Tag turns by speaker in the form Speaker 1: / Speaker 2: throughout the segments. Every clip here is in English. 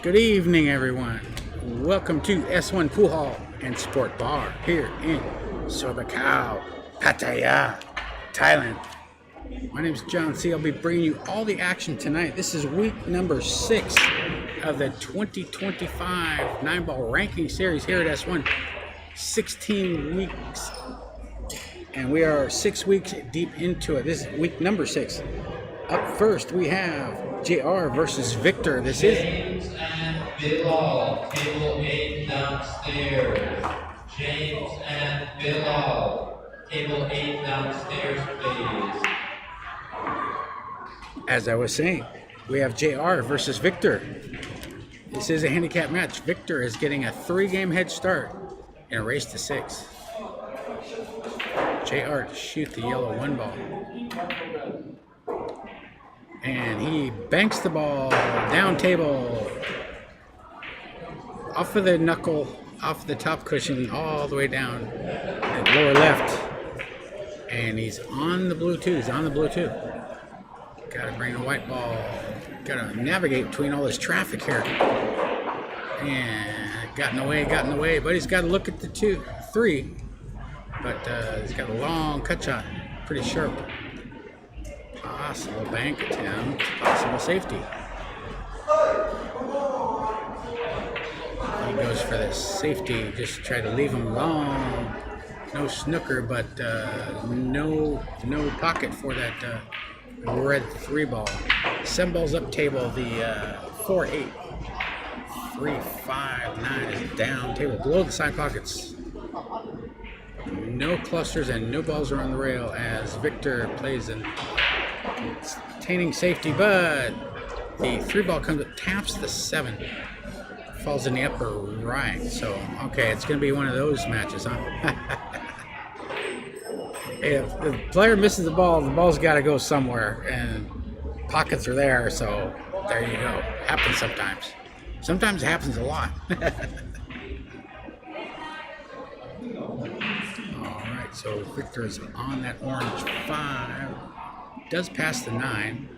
Speaker 1: Good evening, everyone. Welcome to S1 Pool Hall and Sport Bar here in Soi Buakhao, Pattaya, Thailand. My name is John C. I'll be bringing you all the action tonight. This is week number 6 of the 2025 9-ball ranking series here at S1. 16 weeks, and we are 6 weeks deep into it. This is week number 6. Up first, we have JR versus Viktor. This is
Speaker 2: James and Bilal, table 8 downstairs. James and Bilal, table 8 downstairs, please.
Speaker 1: As I was saying, we have JR versus Viktor. This is a handicap match. Viktor is getting a 3-game head start in a race to 6. JR to shoot the yellow 1 ball. And he banks the ball down table, off of the knuckle, off the top cushion, all the way down at lower left. And he's on the blue 2. He's on the blue 2. Gotta bring the white ball. Gotta navigate between all this traffic here. And got in the way, but he's got to look at the 3. But he's got a long cut shot, pretty sharp. Possible bank attempt, possible safety. He goes for the safety, just try to leave him long. No snooker, but no pocket for that red 3 ball. 7 balls up table, the 4-8. 3-5-9 is down table, below the side pockets. No clusters and no balls are on the rail as Viktor plays an obtaining safety, but the 3 ball comes up, taps the 7, falls in the upper right. So okay, it's going to be one of those matches, huh? If the player misses the ball's got to go somewhere, and pockets are there. So there you go. Happens sometimes. Sometimes it happens a lot. All right, so Viktor is on that orange 5. Does pass the 9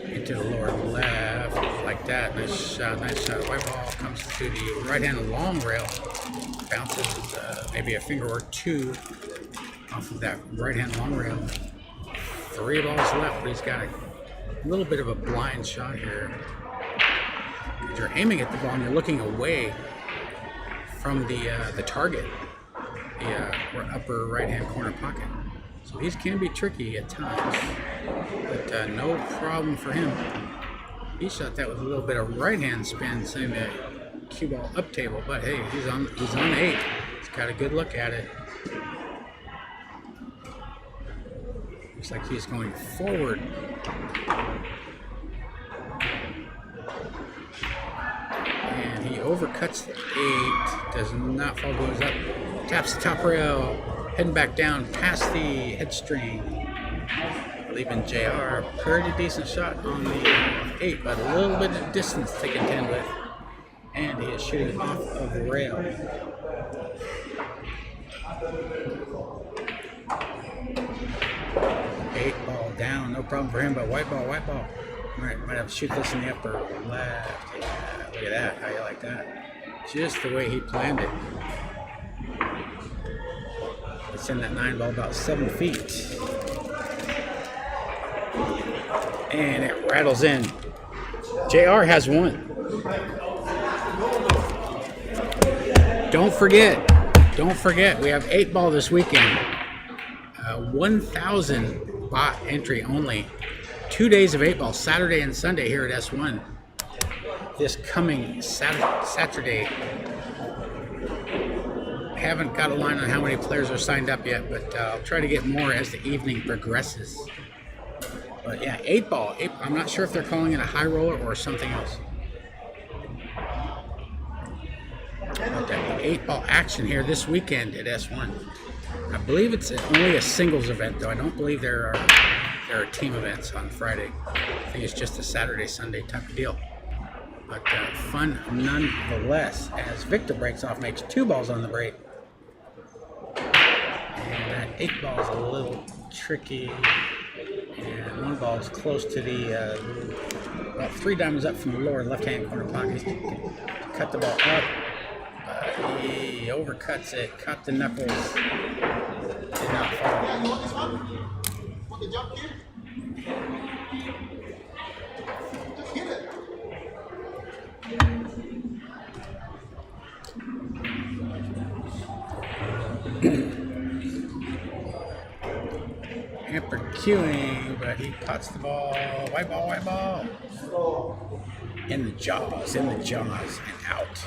Speaker 1: into the lower left, like that. Nice shot. White ball comes to the right-hand long rail, bounces maybe a finger or 2 off of that right-hand long rail. 3 balls left, but he's got a little bit of a blind shot here. You're aiming at the ball and you're looking away from the target, the upper right-hand corner pocket. So he can be tricky at times, but no problem for him. He shot that with a little bit of right-hand spin, sending the cue ball up table. But hey, he's on 8. He's got a good look at it. Looks like he's going forward. And he overcuts the 8. Does not fall, goes up, taps the top rail. Heading back down past the head string, leaving JR pretty decent shot on the 8, but a little bit of distance to contend with, and he is shooting off of the rail. 8 ball down, no problem for him, but white ball. All right, might have to shoot this in the upper left. Yeah, look at that. How you like that? Just the way he planned it. Send that 9 ball about 7 feet. And it rattles in. JR has 1. Don't forget, we have 8 ball this weekend. 1,000 bot entry only. 2 days of 8 ball, Saturday and Sunday here at S1. This coming Saturday. Haven't got a line on how many players are signed up yet, but I'll try to get more as the evening progresses. But yeah, 8 ball. I'm not sure if they're calling it a high roller or something else. But the 8 ball action here this weekend at S1. I believe it's only a singles event, though. I don't believe there are team events on Friday. I think it's just a Saturday, Sunday type of deal. But fun nonetheless, as Viktor breaks off, makes 2 balls on the break. And that 8 ball is a little tricky. And one ball is close to the, about 3 diamonds up from the lower left-hand corner pocket. Cut the ball up. He overcuts it, caught the knuckles. Did not fall. Hampered queuing, but he cuts the ball. White ball, white ball. In the jaws, and out.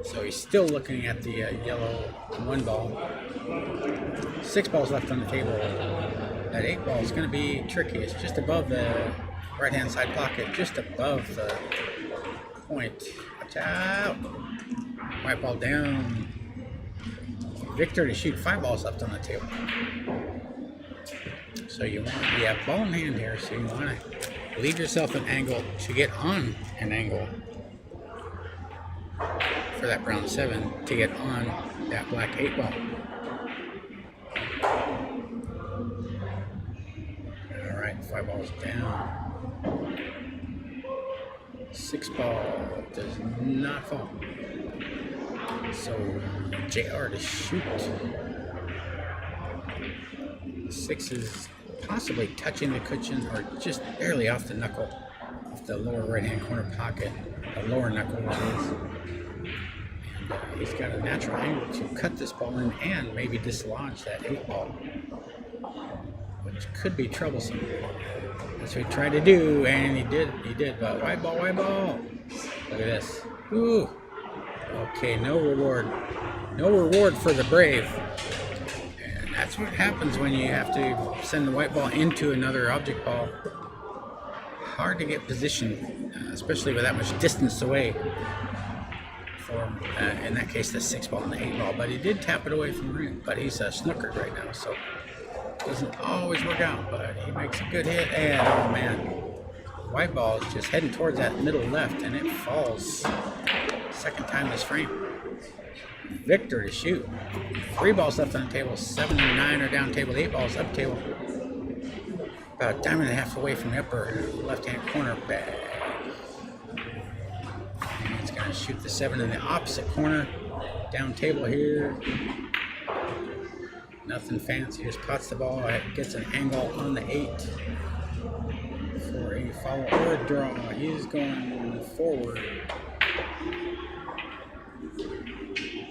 Speaker 1: So he's still looking at the yellow 1 ball. 6 balls left on the table. That 8 ball is going to be tricky. It's just above the right-hand side pocket, just above the point. Watch out. White ball down. Viktor to shoot 5 balls left on the table. So you have ball in hand here, so you want to leave yourself an angle to get on an angle for that brown 7 to get on that black 8 ball. All right, 5 balls down. 6 ball does not fall. So JR to shoot. 6 is possibly touching the cushion or just barely off the knuckle of the lower right-hand corner pocket, the lower knuckle that is. And he's got a natural angle to cut this ball in and maybe dislodge that 8 ball, which could be troublesome. That's what he tried to do, and he did, but white ball, white ball. Look at this. Ooh. Okay, no reward. No reward for the brave. And that's what happens when you have to send the white ball into another object ball. Hard to get position, especially with that much distance away from, in that case, the 6 ball and the 8 ball. But he did tap it away from the ring, but he's snookered right now, so it doesn't always work out, but he makes a good hit, and oh man, white ball is just heading towards that middle left, and it falls. Second time this frame. Viktor to shoot. 3 balls left on the table. 7 and 9 are down table. 8 balls up table. About a diamond and a half away from the upper left-hand corner bag. And it's going to shoot the 7 in the opposite corner. Down table here. Nothing fancy. Just pots the ball. It gets an angle on the 8 for a follow or a draw. He's going forward.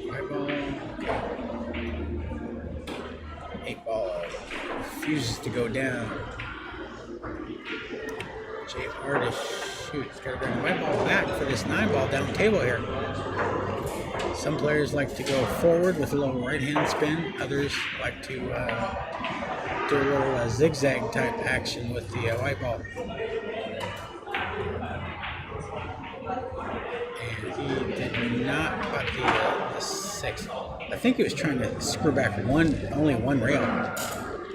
Speaker 1: White ball. 8 ball refuses to go down. JR to shoot. He's got to bring the white ball back for this 9 ball down table here. Some players like to go forward with a little right hand spin. Others like to do a little zigzag type action with the white ball. And he did not put the 6. I think he was trying to screw back only one rail,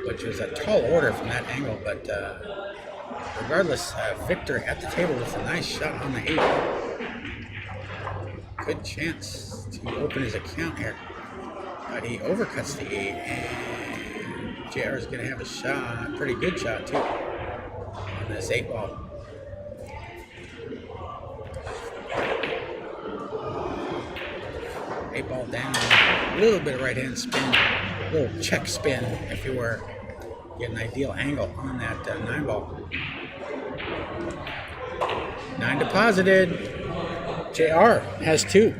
Speaker 1: which was a tall order from that angle. But regardless, Viktor at the table with a nice shot on the 8. Good chance to open his account here. But he overcuts the 8, and JR is going to have a shot, pretty good shot too, on this 8 ball. Ball down, a little bit of right hand spin, a little check spin if you were, get an ideal angle on that 9 ball. 9 deposited. JR has 2.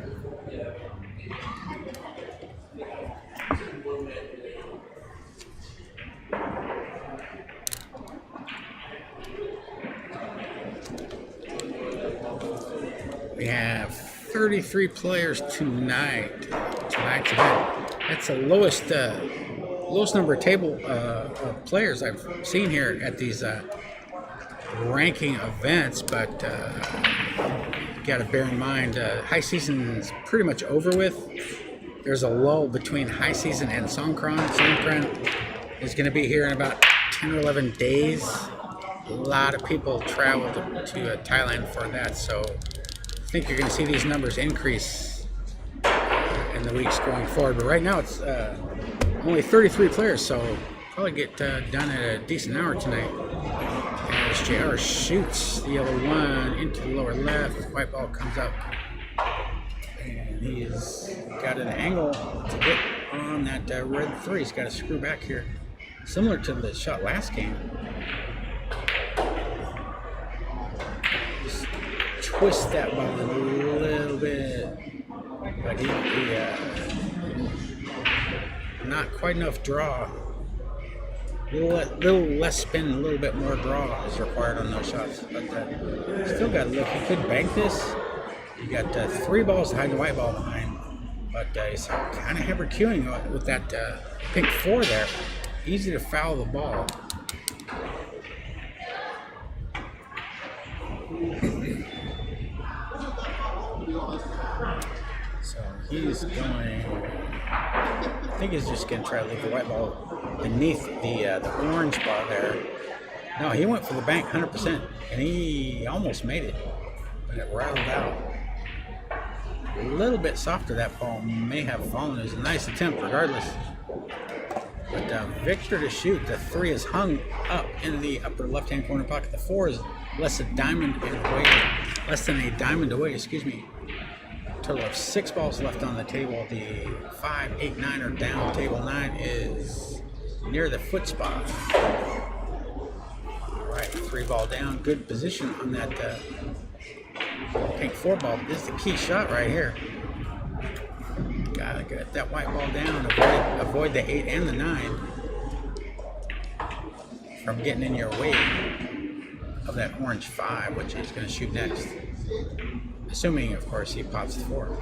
Speaker 1: We have 33 players tonight's event. That's the lowest number of table of players I've seen here at these ranking events, but you got to bear in mind high season is pretty much over with. There's a lull between high season and Songkran. Songkran is going to be here in about 10 or 11 days. A lot of people travel to Thailand for that, so I think you're going to see these numbers increase in the weeks going forward. But right now it's only 33 players, so probably get done at a decent hour tonight. As JR shoots the yellow one into the lower left, white ball comes up, and he's got an angle to get on that red 3. He's got to screw back here, similar to the shot last game. Just twist that ball a little bit, but he not quite enough draw. Little less spin, a little bit more draw is required on those shots. But still got to look. He could bank this. You got 3 balls to hide the white ball behind. But he's kind of heavy queuing with that pink 4 there. Easy to foul the ball. So he's going. I think he's just going to try to leave the white ball beneath the orange ball there. No, he went for the bank 100%, and he almost made it, but it rattled out. A little bit softer, that ball may have fallen. It was a nice attempt regardless. But Viktor to shoot. The 3 is hung up in the upper left-hand corner pocket. The 4 is less than a diamond away, excuse me. Total of 6 balls left on the table. The 5, 8, 9 are down. Table 9 is near the foot spot. All right, 3 ball down. Good position on that pink 4 ball. This is the key shot right here. Gotta get that white ball down. Avoid the 8 and the 9 from getting in your way of that orange 5, which he's going to shoot next. Assuming, of course, he pops the 4. 4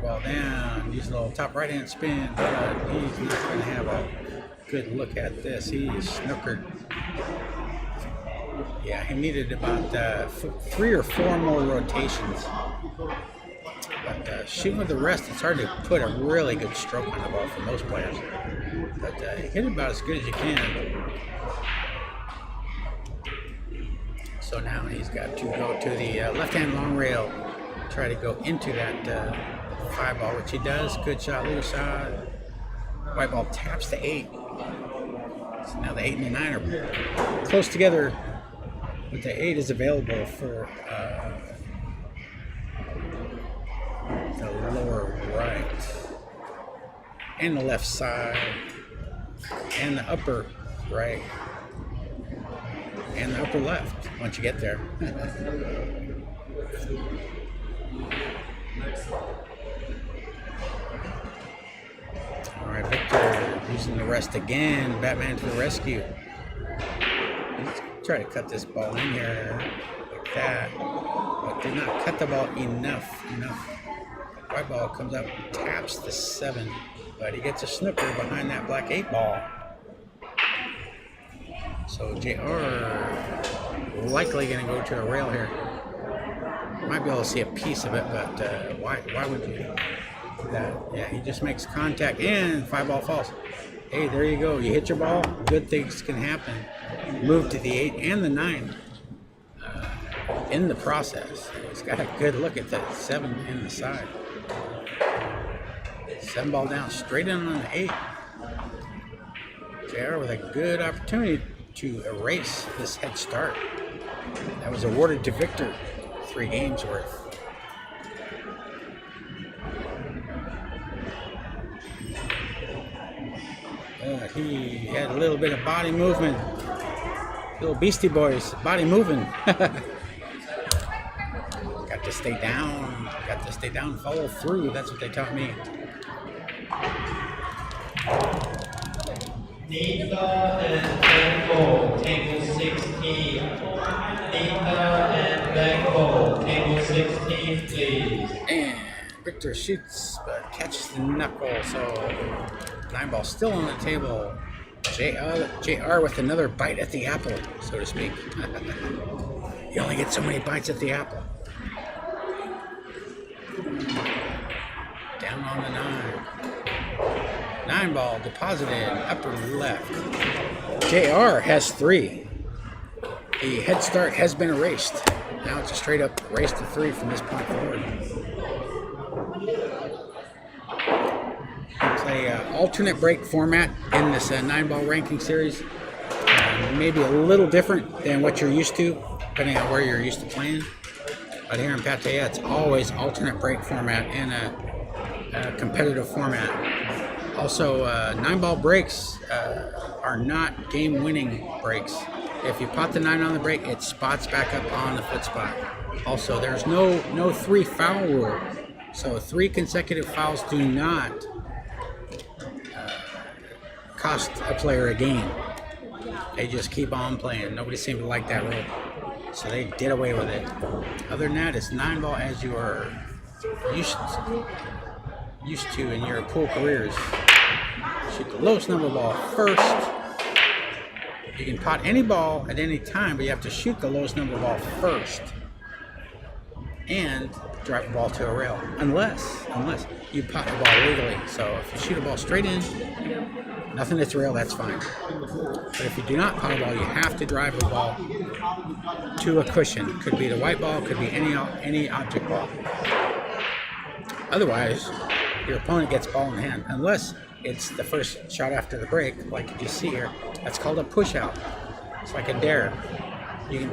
Speaker 1: ball down. Use a little top right-hand spin, but he's not going to have a good look at this. He's snookered. Yeah, he needed about 3 or 4 more rotations. But shooting with the rest, it's hard to put a really good stroke on the ball for most players. But hit it about as good as you can. So now he's got to go to the left-hand long rail, try to go into that 5 ball, which he does. Good shot, little shot. White ball taps the 8. So now the 8 and the 9 are close together, but the 8 is available for the lower right and the left side and the upper right and the upper left once you get there. All right, Viktor using the rest again. Batman to the rescue. Let's try to cut this ball in here like that, but did not cut the ball enough. White ball comes up, taps the 7, but he gets a snooker behind that black 8 ball. So JR likely going to go to a rail here. Might be able to see a piece of it, but why would you do that? Yeah, he just makes contact and 5 ball falls. Hey, there you go. You hit your ball, good things can happen. Move to the 8 and the 9 in the process. He's got a good look at that 7 in the side. 7 ball down, straight in on the 8. JR with a good opportunity to erase this head start that was awarded to Viktor 3 games worth. He had a little bit of body movement. Little Beastie Boys, body moving. Got to stay down. Follow through. That's what they taught me.
Speaker 2: Nita and Bangkok, table 16. Nita and Bangkok, table 16, please.
Speaker 1: And Viktor shoots, but catches the knuckle. So 9 ball still on the table. JR with another bite at the apple, so to speak. You only get so many bites at the apple. Down on the 9. 9 ball deposited upper left. JR has 3. The head start has been erased. Now it's a straight up race to 3 from this point forward. He a alternate break format in this 9-ball ranking series. Maybe a little different than what you're used to, depending on where you're used to playing. But here in Pattaya, it's always alternate break format in a competitive format. Also, 9-ball breaks are not game-winning breaks. If you pot the 9 on the break, it spots back up on the foot spot. Also, there's no 3-foul rule. So 3 consecutive fouls do not cost a player a game. They just keep on playing. Nobody seemed to like that rule. So they did away with it. Other than that, it's 9-ball as you are used to in your pool careers. Shoot the lowest number ball first. You can pot any ball at any time, but you have to shoot the lowest number ball first. And drive the ball to a rail. Unless you pot the ball legally. So if you shoot a ball straight in, nothing hits the rail, that's fine. But if you do not pot a ball, you have to drive the ball to a cushion. Could be the white ball, could be any object ball. Otherwise, your opponent gets ball in hand. Unless it's the first shot after the break, like you just see here. That's called a push out. It's like a dare. You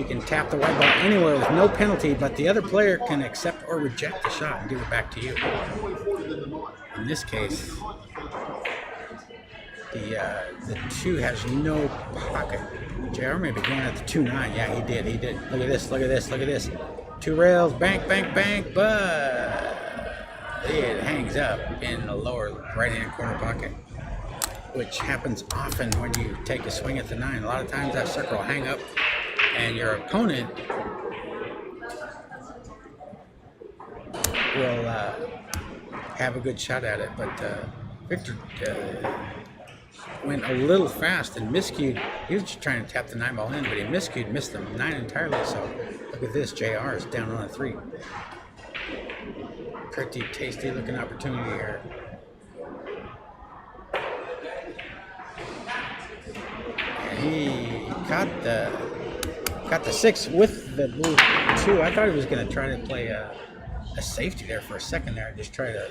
Speaker 1: can tap the white ball anywhere with no penalty, but the other player can accept or reject the shot and give it back to you. In this case, the 2 has no pocket. JR may be going at the 2-9. Yeah, he did. Look at this. 2 rails, bank, but it hangs up in the lower right-hand corner pocket, which happens often when you take a swing at the 9. A lot of times that sucker will hang up, and your opponent will have a good shot at it. But Viktor went a little fast and miscued. He was just trying to tap the 9-ball in, but he miscued, missed the 9 entirely. So look at this, JR is down on a 3. Pretty tasty looking opportunity here. And he caught the 6 with the blue 2. I thought he was going to try to play a safety there for a second there. Just try to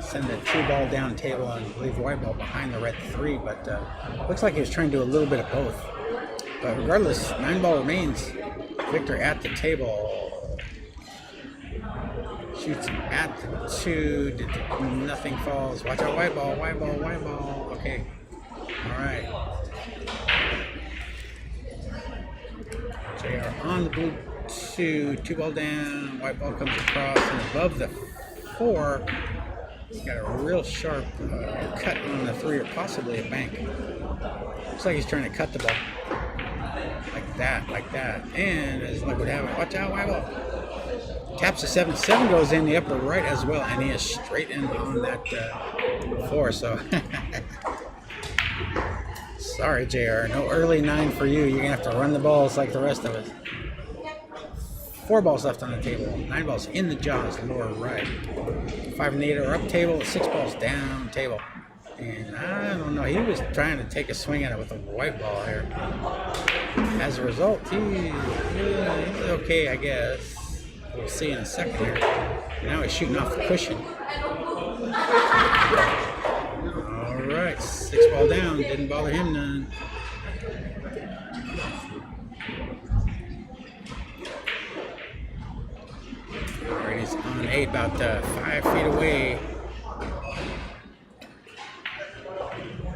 Speaker 1: send the 2-ball down table and leave the white ball behind the red 3. But looks like he was trying to do a little bit of both. But regardless, 9-ball remains. Viktor at the table. Shoots at the 2. Nothing falls. Watch out, white ball. Okay. All right. JR on the blue 2. 2-ball down. White ball comes across and above the 4. He's got a real sharp cut on the 3 or possibly a bank. Looks like he's trying to cut the ball. Like that. And as luck would have it, watch out, white ball. Taps the 7. 7 goes in the upper right as well, and he is straight in on that 4. So, sorry, JR. No early 9 for you. You're going to have to run the balls like the rest of us. 4 balls left on the table. 9 balls in the jaws, lower right. 5 and 8 are up table. 6 balls down table. And I don't know. He was trying to take a swing at it with a white ball here. As a result, he's okay, I guess. We'll see in a second here. Now he's shooting off the cushion. All right, 6 ball down. Didn't bother him none. All right, he's on 8, about 5 feet away.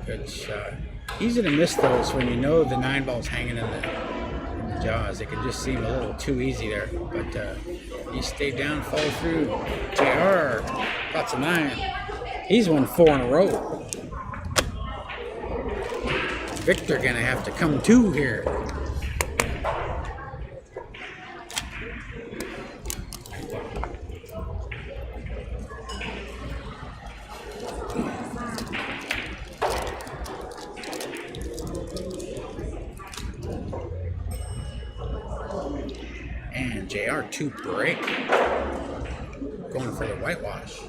Speaker 1: Good shot. Easy to miss those when you know the 9 ball's hanging in the jaws. It can just seem a little too easy there, but he stayed down, follow through. JR pots a 9. He's won 4 in a row. Viktor gonna have to come to here. And JR 2 break. Going for the whitewash.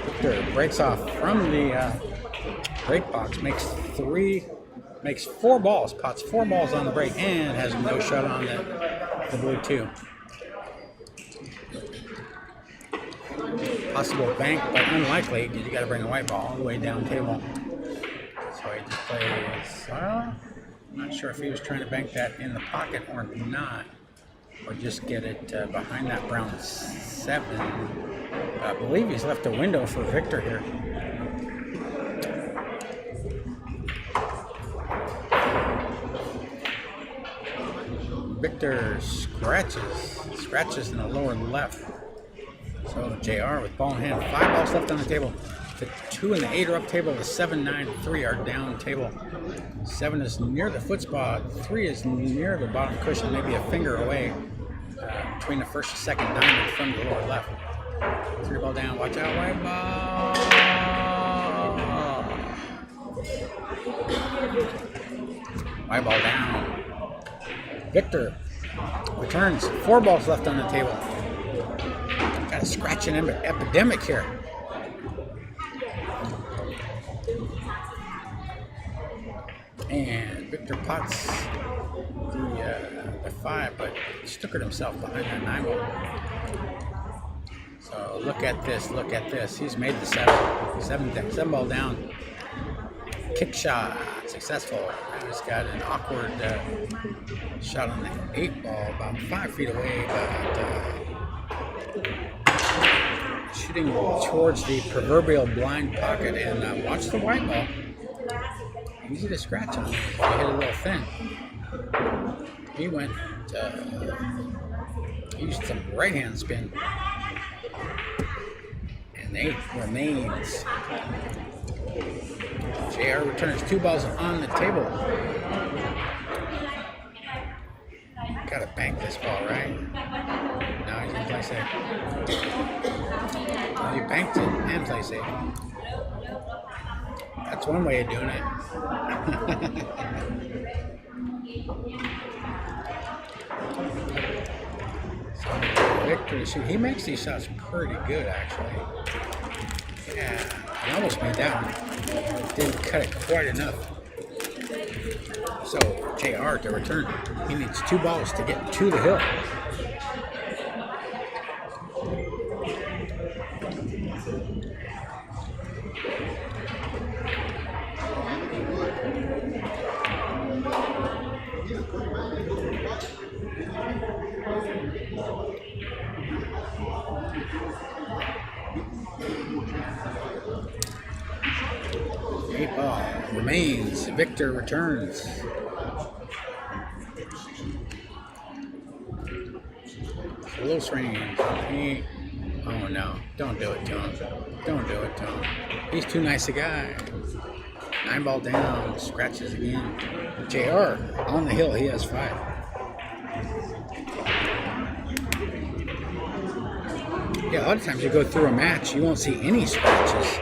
Speaker 1: Viktor breaks off from the break box, makes four balls, pots 4 balls on the break, and has no shot on the blue 2. Possible bank, but unlikely because you got to bring a white ball all the way down table. So he just plays. I'm not sure if he was trying to bank that in the pocket or not, or just get it behind that brown 7. I believe he's left a window for Viktor here. Viktor scratches in the lower left. So JR with ball in hand, 5 balls left on the table. The 2 and the 8 are up table. The 7, 9, 3 are down table. 7 is near the foot spot. 3 is near the bottom cushion, maybe a finger away between the first and second diamond from the lower left. 3 ball down. Watch out, white ball. White ball down. Viktor returns. 4 balls left on the table. Got a scratching epidemic here. And Viktor pots the 5, but stickered himself behind that 9 ball. So look at this. He's made the 7 ball down. Kick shot, successful. Now he's got an awkward shot on the 8 ball, about 5 feet away, but shooting towards the proverbial blind pocket. And watch the white ball. Easy to scratch on. He hit a little thin. He went, used some right hand spin. And 8 remains. JR returns 2 balls on the table. Gotta bank this ball, right? No, he's gonna play safe. Well, he banked it and play safe. That's one way of doing it. So Viktor, he makes these shots pretty good, actually. Yeah, he almost made that one. Didn't cut it quite enough. So JR to return. He needs 2 balls to get to the hill. Ball remains. Viktor returns. Close range. Oh no! Don't do it to him. Don't do it to him. He's too nice a guy. 9 ball down. Scratches again. JR on the hill. He has 5. Yeah, a lot of times you go through a match, you won't see any scratches.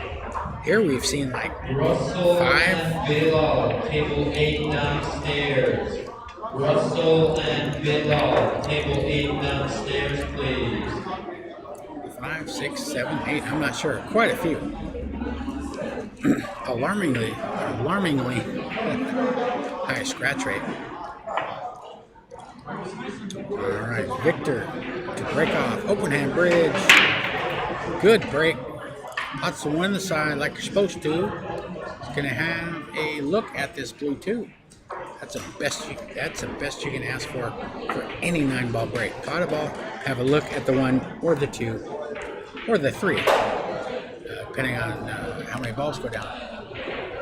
Speaker 1: Here we've seen like
Speaker 2: Russell
Speaker 1: 5.
Speaker 2: And Bilal, table 8 downstairs. Russell and Bilal, table 8 downstairs, please.
Speaker 1: 5, 6, 7, 8. I'm not sure. Quite a few. alarmingly high scratch rate. All right, Viktor to break off. Open hand bridge. Good break. Pots the 1 on the side like you're supposed to. He's gonna have a look at this blue 2. That's the best you can ask for any 9 ball break. Pot a ball, have a look at the 1 or the 2 or the 3, depending on how many balls go down.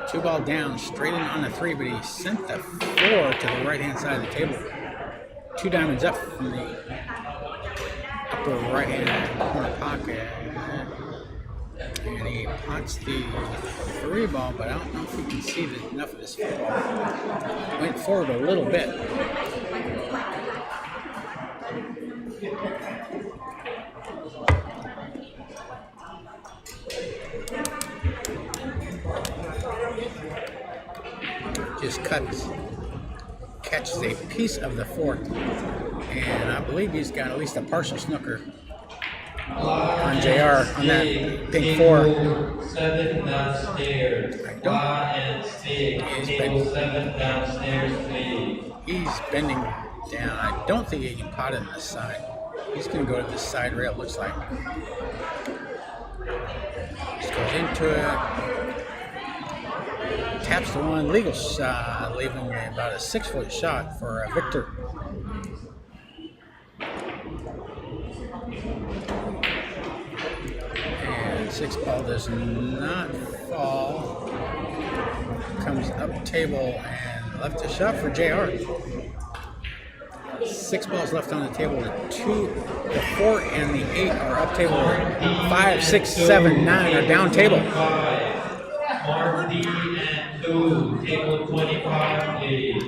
Speaker 1: 2 ball down, straight in on the 3, but he sent the 4 to the right hand side of the table. 2 diamonds up from the upper right hand corner pocket. And he pots the 3 ball, but I don't know if you can see enough of this 4 ball. Went forward a little bit. Just catches a piece of the 4. And I believe he's got at least a partial snooker on JR on that pink 4.
Speaker 2: 7 downstairs. Fly and stick. Table 7 downstairs, please.
Speaker 1: He's bending down. I don't think he can pot it on this side. He's going to go to this side rail, looks like. Just goes into it. Taps the one. Legal shot, leaving about a 6-foot shot for Viktor. And 6-ball does not fall. Comes up table and left a shot for JR. 6 balls left on the table. The 4 and the 8 are up table. 5, 6, 7, 9 are down table.
Speaker 2: Mark D and 2, table 25, please.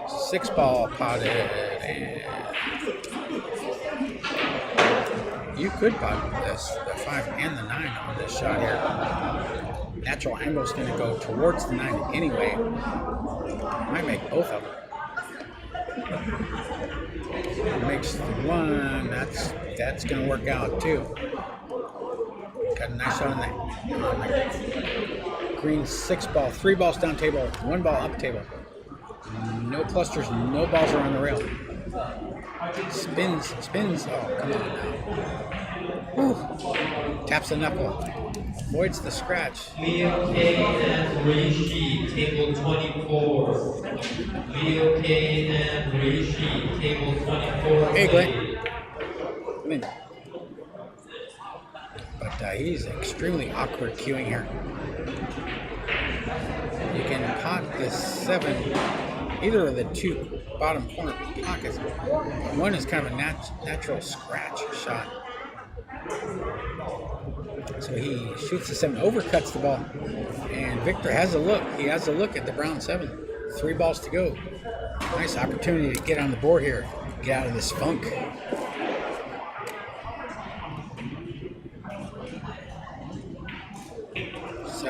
Speaker 1: 6-ball potted, and you could pot this, the 5 and the 9 on this shot here. Natural angle is going to go towards the 9 anyway. Might make both of them. Makes the 1. That's going to work out too. Got a nice shot on that. Green 6-ball, 3 balls down table, 1 ball up table. No clusters, no balls are on the rail. Spins. Oh, come on now. Whew. Taps the knuckle. Avoids the scratch.
Speaker 2: Leo K and Rishi, table 24. Leo K and Rishi, table 24.
Speaker 1: Hey, Glenn. Come in. But he's extremely awkward queuing here. You can pot the 7, either of the 2 bottom corner pockets. One is kind of a natural scratch shot. So he shoots the 7, overcuts the ball, and Viktor has a look. He has a look at the brown 7. 3 balls to go. Nice opportunity to get on the board here, get out of this funk.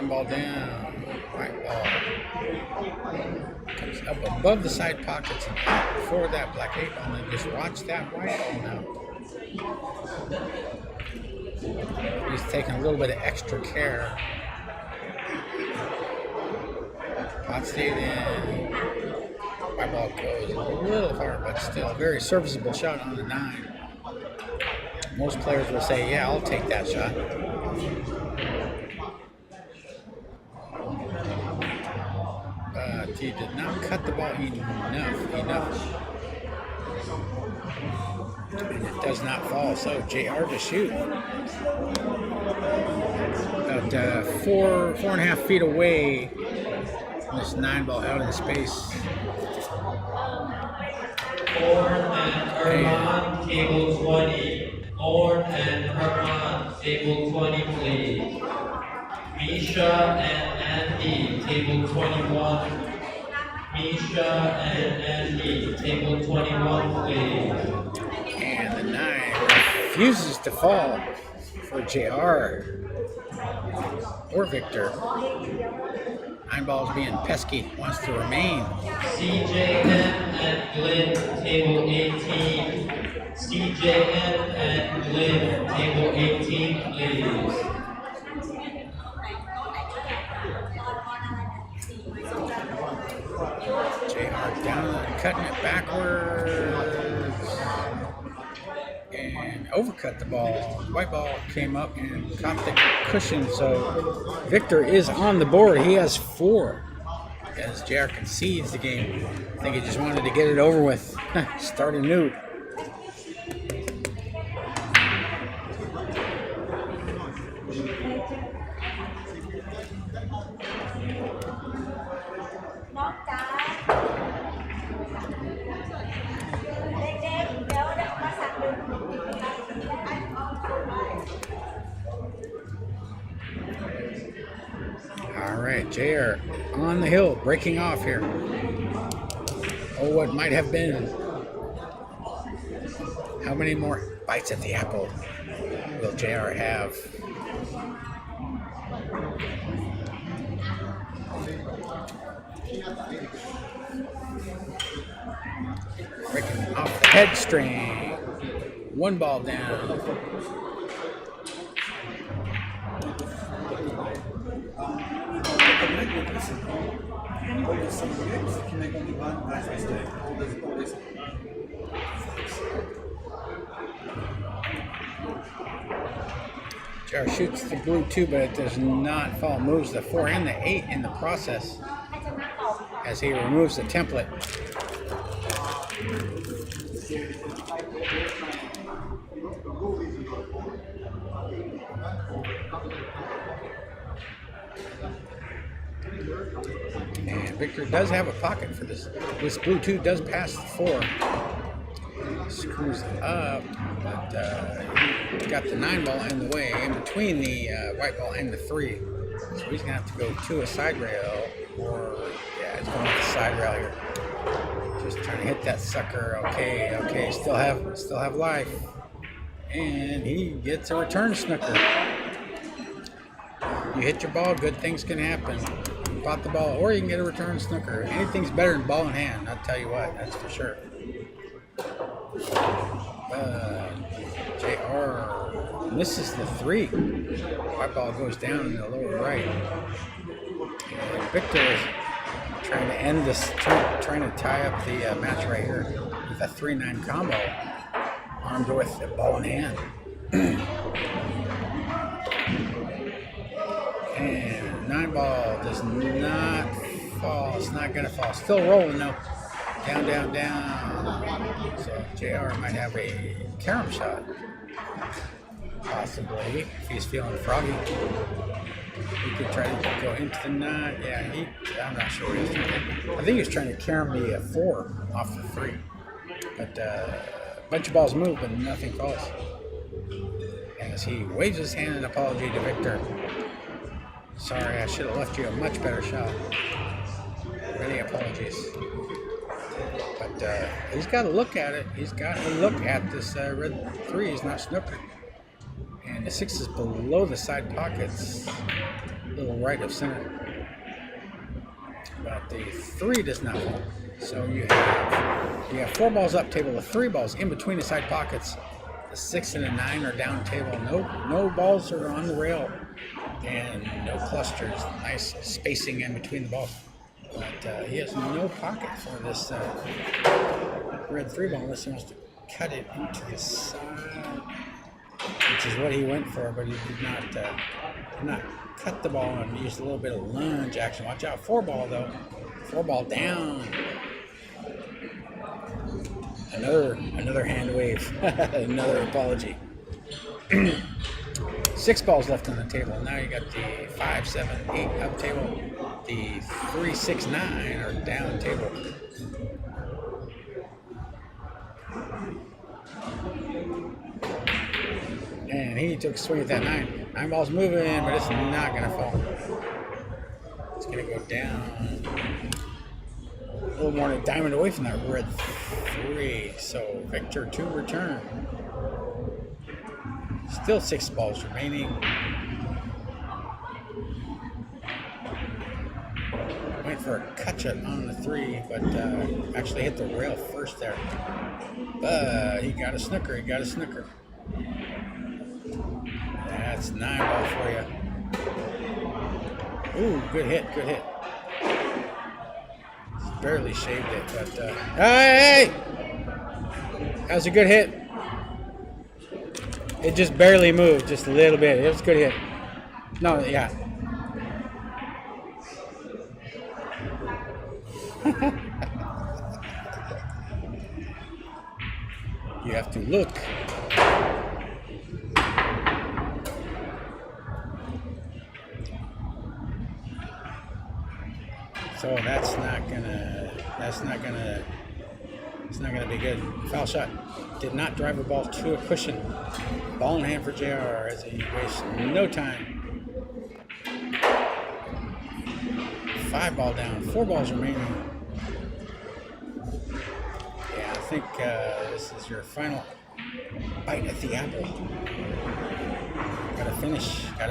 Speaker 1: Ball down, white ball comes up above the side pockets and out for that black 8 ball, and just watch that white ball now. He's taking a little bit of extra care. Pot stayed in. White ball goes a little far, but still a very serviceable shot on the 9. Most players will say, yeah, I'll take that shot. He did not cut the ball enough. And it does not fall, so JR to shoot. About 4.5 feet away from this 9 ball out in space.
Speaker 2: Orn and Herman, table 20. Orn and Herman, table 20, please. Misha and Andy, table 21. Misha and Andy, table 21, please.
Speaker 1: And the 9 refuses to fall for JR or Viktor. 9 balls being pesky, wants to remain.
Speaker 2: CJN and Glenn, table 18. CJN and Glenn, table 18, please.
Speaker 1: JR down, cutting it backwards, and overcut the ball. White ball came up and caught the cushion, so Viktor is on the board. He has 4 as JR concedes the game. I think he just wanted to get it over with, start anew. All right, JR on the hill, breaking off here. Oh, what might have been. How many more bites at the apple will JR have? Breaking off the head string. 1 ball down. JR shoots the blue 2, but it does not fall. Moves the 4 and the 8 in the process as he removes the template. And Viktor does have a pocket for this. This blue 2 does pass the 4. Screws up, but he got the 9 ball in the way, in between the white ball and the 3. So he's gonna have to go to a side rail, or yeah, he's going with the side rail here. Just trying to hit that sucker. Okay, still have life, and he gets a return snooker. You hit your ball, good things can happen. You bought the ball, or you can get a return snooker. Anything's better than ball in hand, I'll tell you what, that's for sure. JR misses the 3. White ball goes down in the lower right. And Viktor is trying to end this, trying to tie up the match right here with a 3-9 combo, armed with the ball in hand. And 9 ball does not fall. It's not going to fall. Still rolling though. Down, down, down. So JR might have a carom shot. Possibly, if he's feeling froggy. He could try to go into the 9. Yeah, I'm not sure what he's trying to. I think he's trying to carom the 4 off the 3. But a bunch of balls move, but nothing falls. As he waves his hand in apology to Viktor. Sorry, I should have left you a much better shot. Many apologies. But he's got to look at it. He's got to look at this red 3. He's not snookered. And the 6 is below the side pockets, a little right of center. But the 3 does not fall. So you have 4 balls up table, the 3 balls in between the side pockets. The 6 and the 9 are down table. No balls are on the rail, and no clusters. Nice spacing in between the balls. But he has no pocket for this red 3 ball unless he wants to cut it into the side, which is what he went for, but he did not cut the ball and used a little bit of lunge action. Watch out, 4 ball though. 4 ball down. Another hand wave. Another apology. 6 balls left on the table. Now you got the 5, 7, 8 up table. The 3, 6, 9 are down table. And he took a swing at that 9. 9 ball's moving, but it's not going to fall. It's going to go down a little more than a diamond away from that red 3. So Viktor to return. Still 6 balls remaining. Went for a cut-shot on the 3, but actually hit the rail first there. But he got a snooker. That's 9 ball for you. Ooh, good hit. Just barely shaved it, but hey! That was a good hit. It just barely moved, just a little bit. It was a good hit. No, yeah. You have to look. So it's not gonna be good. Foul shot. Did not drive a ball to a cushion. Ball in hand for JR as he wastes no time. 5 ball down, 4 balls remaining. Yeah, I think this is your final bite at the apple. Gotta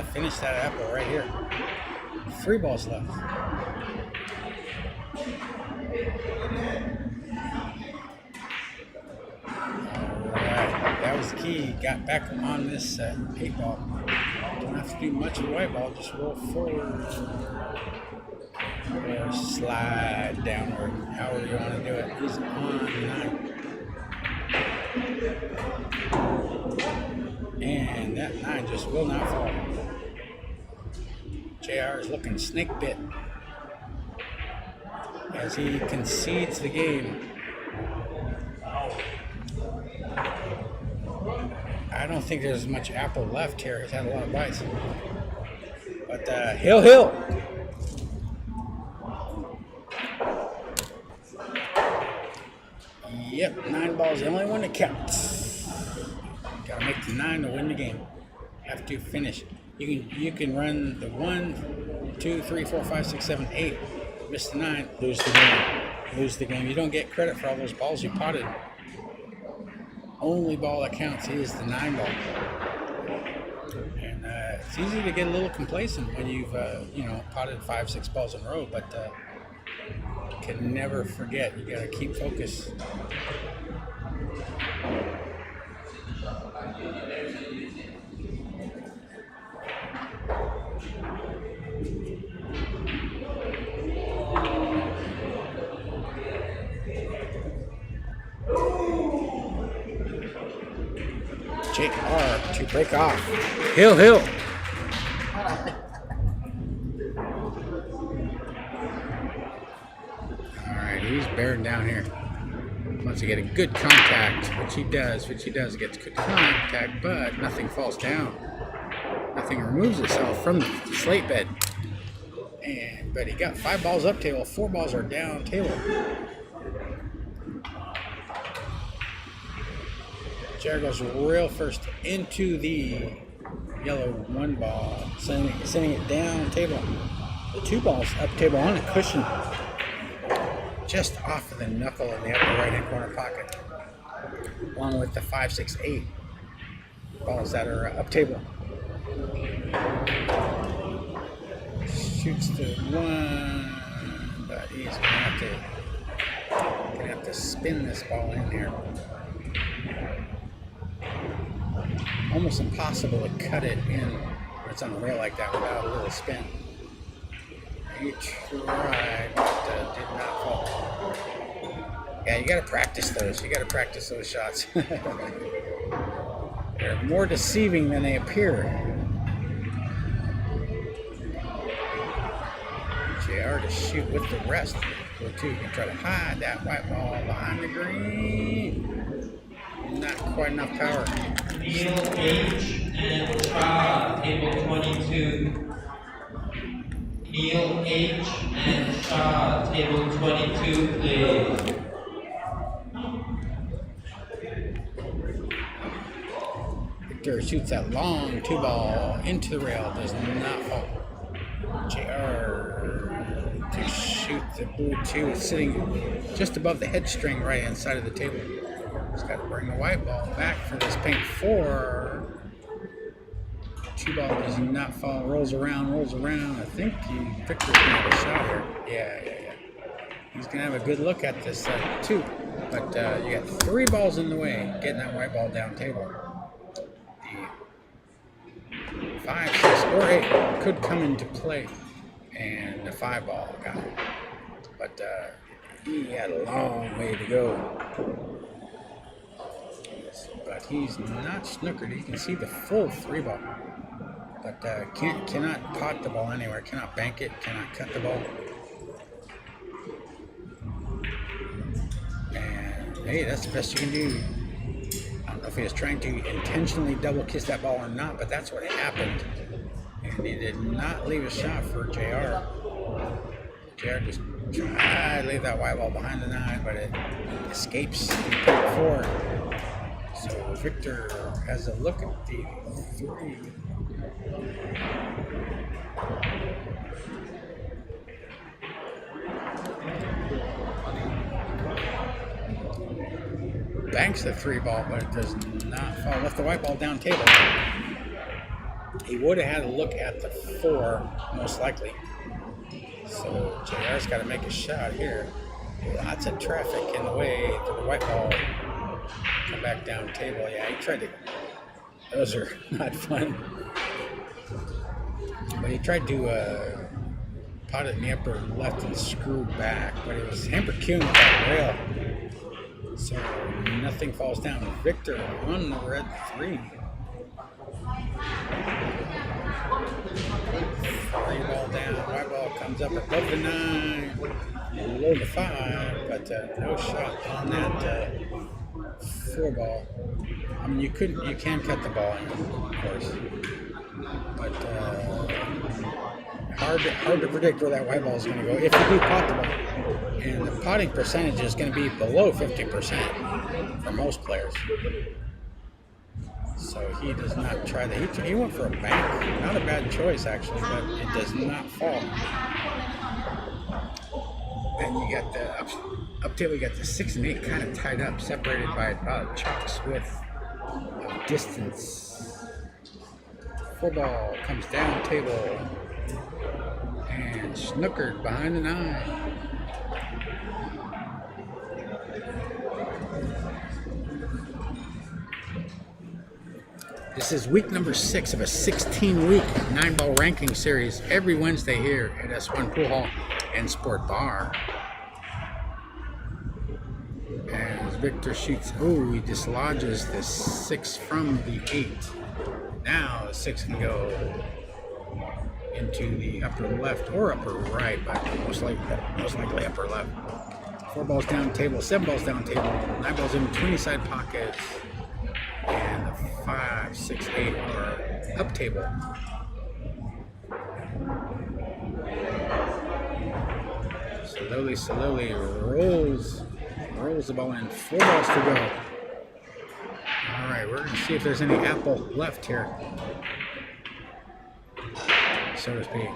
Speaker 1: finish that apple right here. 3 balls left. Alright, that was the key. Got back on this 8 ball. Don't have to do much of the white ball, just roll forward. or slide downward, however you want to do it. He's on 9. And that 9 just will not fall. JR is looking snake bit as he concedes the game. I don't think there's much apple left here. He's had a lot of bites. But Hill. Yep, 9 balls, the only one that counts. Gotta make the 9 to win the game. Have to finish. You can run the 1, 2, 3, 4, 5, 6, 7, 8. Miss the 9, lose the game. Lose the game. You don't get credit for all those balls you potted. Only ball that counts is the 9 ball. And it's easy to get a little complacent when you've potted 5, 6 balls in a row, but can never forget. You gotta keep focused. JR to break off. Hill. Alright, he's bearing down here. Wants to get a good contact, which he does. Gets good contact, but nothing falls down. Nothing removes itself from the slate bed. But he got 5 balls up table, 4 balls are down table. JR goes real first into the yellow 1 ball, sending it down table. The 2 balls up table on a cushion, just off of the knuckle in the upper right hand corner pocket, along with the 5, 6, 8 balls that are up table. Shoots the 1, but he's gonna have to spin this ball in here. Almost impossible to cut it in when it's on the rail like that without a little spin. He tried, but did not fall. Yeah, you gotta practice those. You gotta practice those shots. They're more deceiving than they appear. JR to shoot with the rest. Go to and try to hide that white ball behind the green. Not quite enough power.
Speaker 2: Neil H. and Shaw, table 22. Neil H. and Shaw, table 22, please.
Speaker 1: Viktor shoots that long 2 ball into the rail, does not fall. JR to shoot the blue 2. It's sitting just above the head string right inside of the table. Just got to bring the white ball back for this pink 4. 2 ball does not fall. Rolls around. I think Viktor's going to have a shot here. Yeah. He's going to have a good look at this 2. But you got 3 balls in the way getting that white ball down table. The 5, 6, or 8 could come into play. And the 5 ball got it. But he had a long way to go. But he's not snookered. You can see the full 3 ball. But cannot pot the ball anywhere. Cannot bank it. Cannot cut the ball. And hey, that's the best you can do. I don't know if he was trying to intentionally double kiss that ball or not, but that's what happened. And he did not leave a shot for JR. JR just tried to leave that white ball behind the 9, but it escapes the pink 4. So Viktor has a look at the 3. Banks the 3 ball, but it does not fall. Left the white ball down table. He would have had a look at the 4, most likely. So JR's got to make a shot here. Lots of traffic in the way for the white ball. Come back down table. Yeah, he tried to. Those are not fun. But he tried to potted in the upper left and screwed back, but it was hamper cueing with that rail. So nothing falls down. Viktor on the red 3. 3 ball down. White ball comes up above the 9, below the 5, but no shot on that 4 ball. I mean, you can cut the ball in, of course, but hard to predict where that white ball is going to go if you do pot the ball. And the potting percentage is going to be below 50% for most players. So he does not try that. He went for a bank. Not a bad choice, actually, but it does not fall. And you got the up table, you got the 6 and 8 kind of tied up, separated by chalks with distance. 4 ball comes down table and snookered behind the 9. This is week number 6 of a 16-week 9-ball ranking series every Wednesday here at S1 Pool Hall and Sport Bar. As Viktor shoots, he dislodges the 6 from the 8. Now the 6 can go into the upper left or upper right, but most likely upper left. 4 balls down table, 7 balls down table, 9 balls in between side pockets, and the 5, 6, 8 are up table. Slowly rolls the ball in. 4 balls to go. All right, we're going to see if there's any apple left here, so to speak.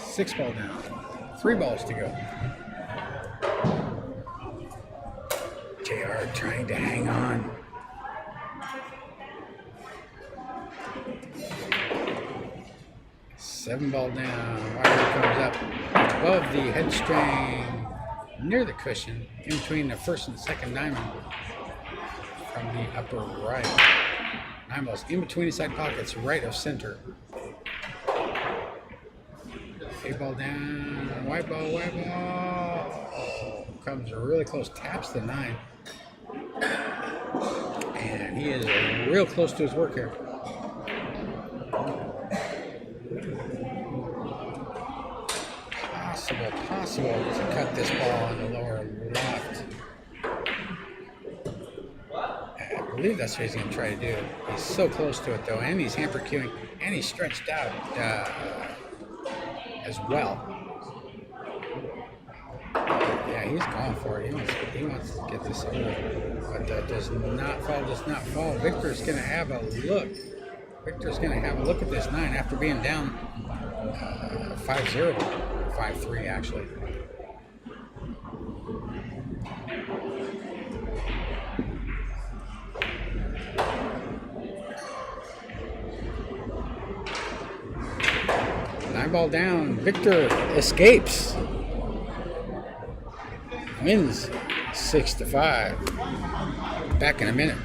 Speaker 1: 6 ball down. 3 balls to go. JR trying to hang on. 7 ball down. Wire comes up above the head string, near the cushion, in between the first and second diamond from the upper right. 9 balls in between the side pockets, right of center. 8 ball down. White ball. Comes really close, taps the 9. And he is real close to his work here. Possible to cut this ball on the lower left. I believe that's what he's going to try to do. He's so close to it though, and he's hamper cueing, and he's stretched out as well. Yeah, he's going for it. He wants to get this over, but does not fall. Viktor's going to have a look. Viktor's going to have a look at this 9 after being down 5-0, 5-3 actually. Nine ball down. Viktor escapes. Wins 6-5. Back in a minute.